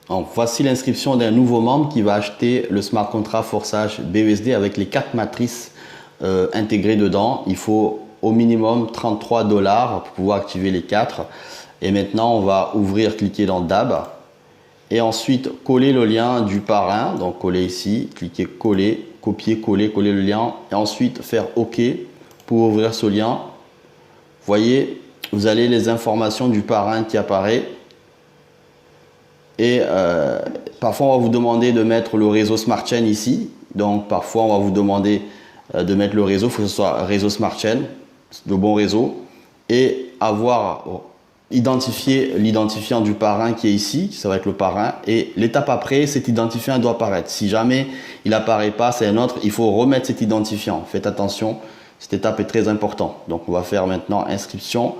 Donc, voici l'inscription d'un nouveau membre qui va acheter le smart contract forçage BUSD avec les 4 matrices intégrées dedans. Il faut au minimum 33 $ pour pouvoir activer les 4. Et maintenant, on va ouvrir, cliquer dans DAB. Et ensuite, coller le lien du parrain. Donc, coller ici, cliquer coller, copier, coller, coller le lien. Et ensuite, faire OK pour ouvrir ce lien. Vous voyez, vous avez les informations du parrain qui apparaît. Et parfois, on va vous demander de mettre le réseau Smart Chain ici. Donc, parfois, on va vous demander de mettre le réseau. Il faut que ce soit réseau Smart Chain, le bon réseau. Et avoir identifié l'identifiant du parrain qui est ici. Ça va être le parrain. Et l'étape après, cet identifiant doit apparaître. Si jamais il n'apparaît pas, c'est un autre. Il faut remettre cet identifiant. Faites attention. Cette étape est très importante. Donc, on va faire maintenant inscription.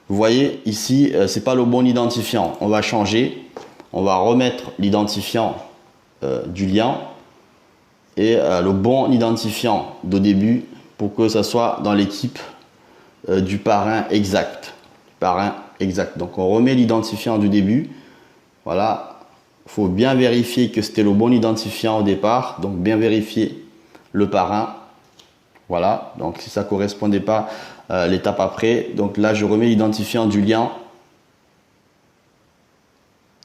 Vous voyez ici, ce n'est pas le bon identifiant. On va changer. On va remettre l'identifiant du lien et le bon identifiant de début pour que ça soit dans l'équipe du parrain exact. Parrain exact. Donc, on remet l'identifiant du début. Voilà. Il faut bien vérifier que c'était le bon identifiant au départ. Donc, bien vérifier le parrain. Voilà. Donc, si ça ne correspondait pas, l'étape après. Donc là, je remets l'identifiant du lien.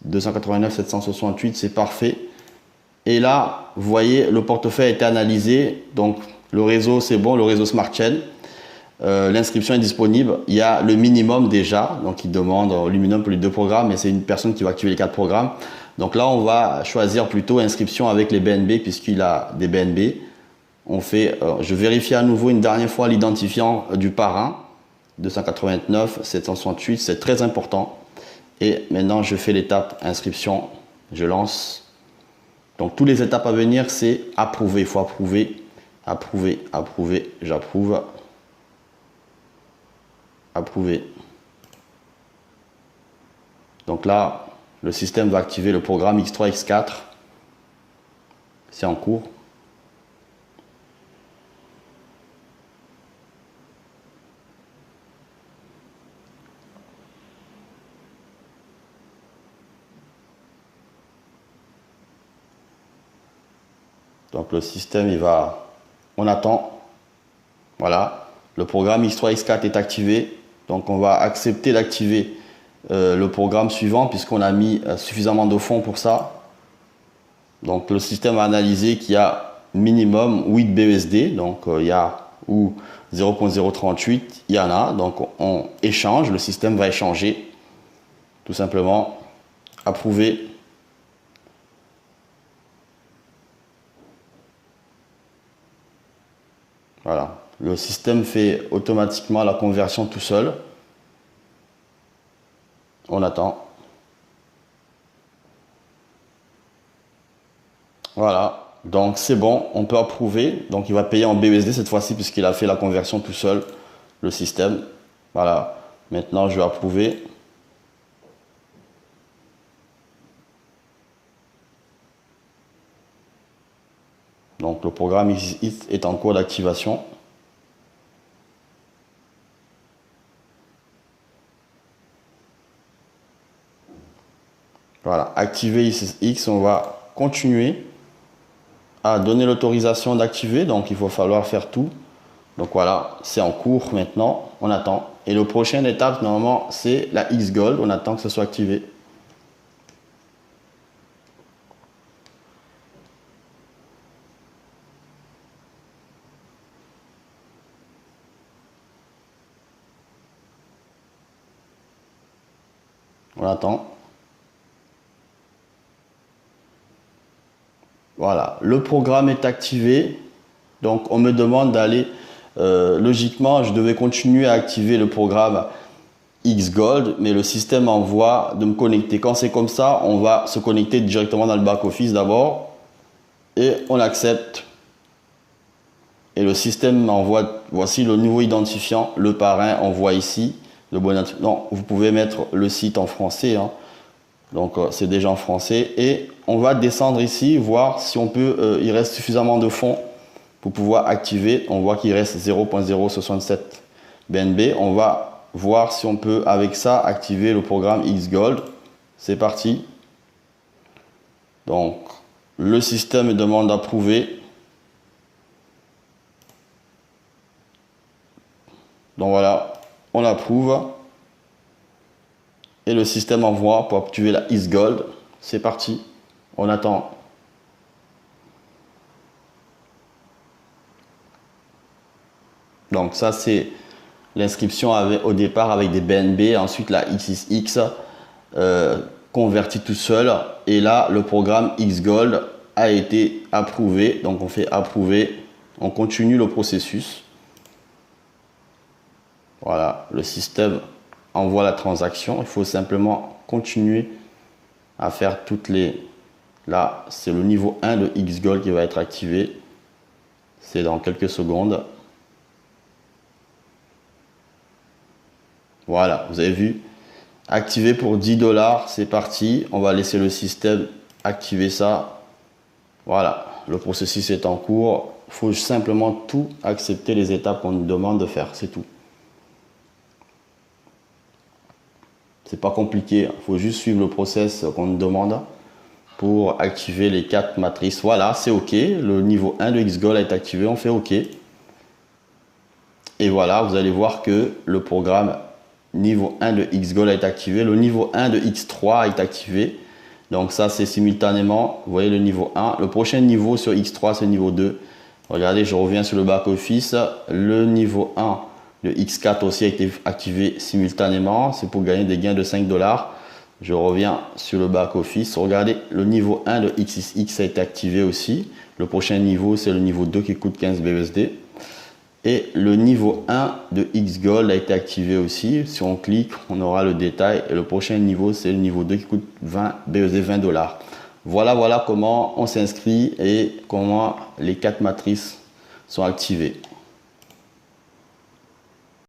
289 768, c'est parfait. Et là, vous voyez, le portefeuille a été analysé. Donc, le réseau, c'est bon, le réseau Smart Chain. L'inscription est disponible. Il y a le minimum déjà. Donc, il demande le minimum pour les 2 programmes. Mais c'est une personne qui va activer les 4 programmes. Donc là, on va choisir plutôt inscription avec les BNB puisqu'il a des BNB. On fait, je vérifie à nouveau une dernière fois l'identifiant du parrain. 289 768, c'est très important. Et maintenant, je fais l'étape inscription. Je lance. Donc, toutes les étapes à venir, c'est approuver. Il faut approuver, approuver, approuver. J'approuve. Approuver. Donc là, le système va activer le programme X3, X4. C'est en cours. Donc le système, on attend. Voilà, le programme X3, X4 est activé. Donc on va accepter d'activer le programme suivant puisqu'on a mis suffisamment de fonds pour ça. Donc le système a analysé qu'il y a minimum 8 BUSD. Donc il y a ou 0.038, il y en a. Donc on échange, le système va échanger. Tout simplement, approuver. Voilà, le système fait automatiquement la conversion tout seul. On attend. Voilà, donc c'est bon, on peut approuver. Donc il va payer en BUSD cette fois-ci puisqu'il a fait la conversion tout seul, le système. Voilà, maintenant je vais approuver. Donc le programme est en cours d'activation. Voilà, activer X, on va continuer à donner l'autorisation d'activer. Donc il va falloir faire tout. Donc voilà, c'est en cours maintenant, on attend. Et la prochaine étape, normalement, c'est la X Gold. On attend que ce soit activé. On attend. Voilà, le programme est activé. Donc, on me demande d'aller... logiquement, je devais continuer à activer le programme X Gold, mais le système envoie de me connecter. Quand c'est comme ça, on va se connecter directement dans le back-office d'abord. Et on accepte. Et le système m'envoie... Voici le nouveau identifiant, le parrain, on voit ici. Non, vous pouvez mettre le site en français. Hein. Donc, c'est déjà en français. Et on va descendre ici, voir si on peut... il reste suffisamment de fonds pour pouvoir activer. On voit qu'il reste 0.067 BNB. On va voir si on peut avec ça activer le programme Xgold. C'est parti. Donc le système me demande d'approuver. Donc voilà, on approuve. Et le système envoie pour activer la Xgold. C'est parti. On attend. Donc ça c'est l'inscription au départ avec des BNB. Ensuite la XXX convertit tout seul. Et là le programme Xgold a été approuvé. Donc on fait approuver. On continue le processus. Voilà, le système envoie la transaction. Il faut simplement continuer à faire toutes les... Là, c'est le niveau 1 de Xgold qui va être activé. C'est dans quelques secondes. Voilà, vous avez vu. Activé pour 10 $. C'est parti. On va laisser le système activer ça. Voilà, le processus est en cours. Il faut simplement tout accepter les étapes qu'on nous demande de faire. C'est tout. C'est pas compliqué, il faut juste suivre le process qu'on nous demande pour activer les 4 matrices. Voilà, c'est OK. Le niveau 1 de Xgold est activé, on fait OK. Et voilà, vous allez voir que le programme niveau 1 de Xgold est activé. Le niveau 1 de X3 est activé. Donc ça, c'est simultanément, vous voyez le niveau 1. Le prochain niveau sur X3, c'est le niveau 2. Regardez, je reviens sur le back-office. Le niveau 1 de X4 aussi a été activé simultanément. C'est pour gagner des gains de 5 $. Je reviens sur le back-office. Regardez, le niveau 1 de XXX a été activé aussi. Le prochain niveau, c'est le niveau 2 qui coûte 15 BUSD. Et le niveau 1 de Xgold a été activé aussi. Si on clique, on aura le détail. Et le prochain niveau, c'est le niveau 2 qui coûte 20 BUSD, 20 $. Voilà comment on s'inscrit et comment les 4 matrices sont activées.